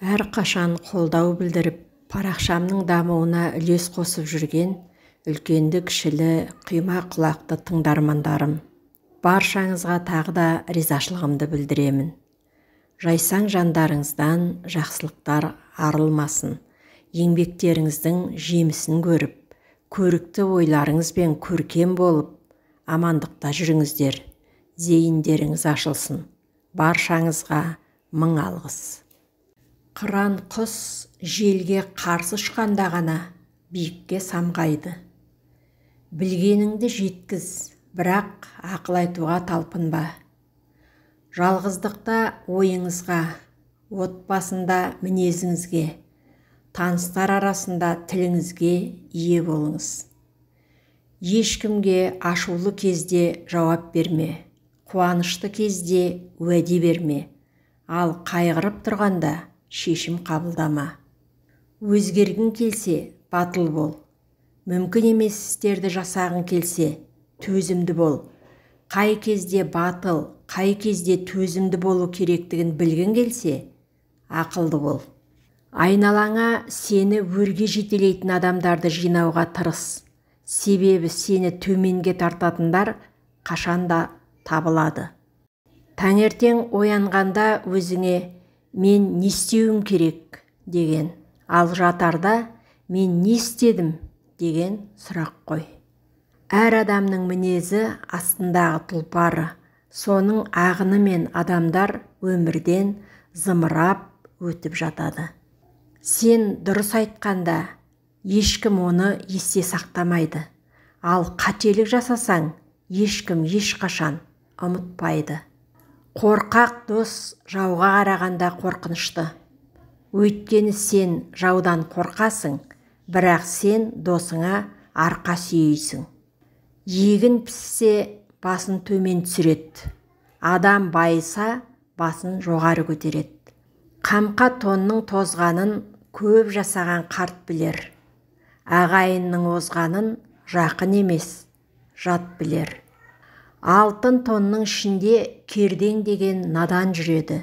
Әрқашан қолдау білдіріп, парақшамның дамуына үлес қосып жүрген үлкенді кішілі құйма құлақты тыңдармандарым, баршаңызға тағы да ризашылығымды білдіремін. Жайсаң жандарыңыздан жақсылықтар арылмасын, еңбектеріңіздің жемісін көріп, көрікті ойларыңызбен көркем болып, амандықта жүріңіздер, зейіндеріңіз ашылсын. Баршаңызға мың алғыс. Қыран құс желге қарсы ұшқанда ғана биікке самғайды. Білгеніңді жеткіз, бірақ ақыл айтуға талпынба. Жалғыздықта ойыңызға, отбасында мінезіңізге, таныстар арасында тіліңізге ие болыңыз. Ешкімге ашулы кезде жауап берме, қуанышты кезде уәде берме, ал қайғырып тұрғанда шешім қабылдама. Өзгергің келсе, батыл бол. Мүмкін емес істерді жасағың келсе, төзімді бол. Қай кезде батыл, қай кезде төзімді болу керектігін білгің келсе, ақылды бол. Айналаңа сені өрге жетелейтін адамдарды жинауға тырыс. Себебі сені төменге тартатындар қашанда табылады. Таңертең оянғанда өзіңе «Мен не істеуім керек?» деген, ал жатарда «Мен не істедім?» деген сұрақ қой. Әр адамның мінезі астындағы тұлпары, соның ағынымен адамдар өмірден зымырап өтіп жатады. Сен дұрыс айтқанда ешкім оны есте сақтамайды, ал қателік жасасаң ешкім ешқашан ұмытпайды. Қорқақ дос жауға қарағанда қорқынышты. Өйткені сен жаудан қорқасың, бірақ сен досыңа арқа сүйейсің. Егін піссе, басын төмен түсіреді. Адам байыса, басын жоғары көтереді. Қамқа тонның тозғанын көп жасаған қарт білер. Ағайынның озғанын жақын емес, жат білер. Алтын тонның ішінде кердең деген надан жүреді.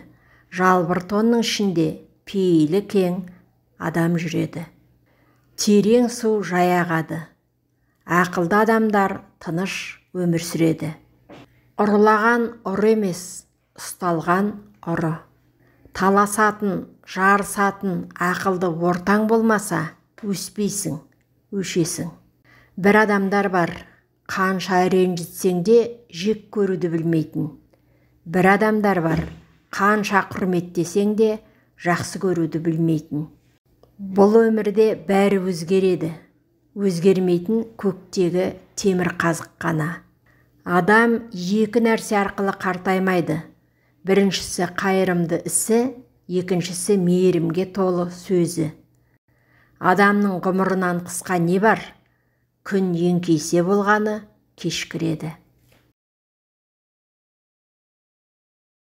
Жалбыр тонның ішінде пейілі кең адам жүреді. Терең су жайағады. Ақылды адамдар тыныш өмір сүреді. Ұрлаған ұры емес, ұсталған ұры. Таласатын, жарысатын ақылды ортаң болмаса, өспейсің, өшесің. Бір адамдар бар, қанша ренжітсең де жек көруді білмейтін. Бір адамдар бар, қанша құрметтесең де жақсы көруді білмейтін. Бұл өмірде бәрі өзгереді. Өзгермейтін көктегі темір қазық қана. Адам екі нәрсе арқылы қартаймайды. Біріншісі қайырымды ісі, екіншісі мейірімге толы сөзі. Адамның ғұмырынан қысқа не бар? Күн еңкейсе болғаны кешкіреді.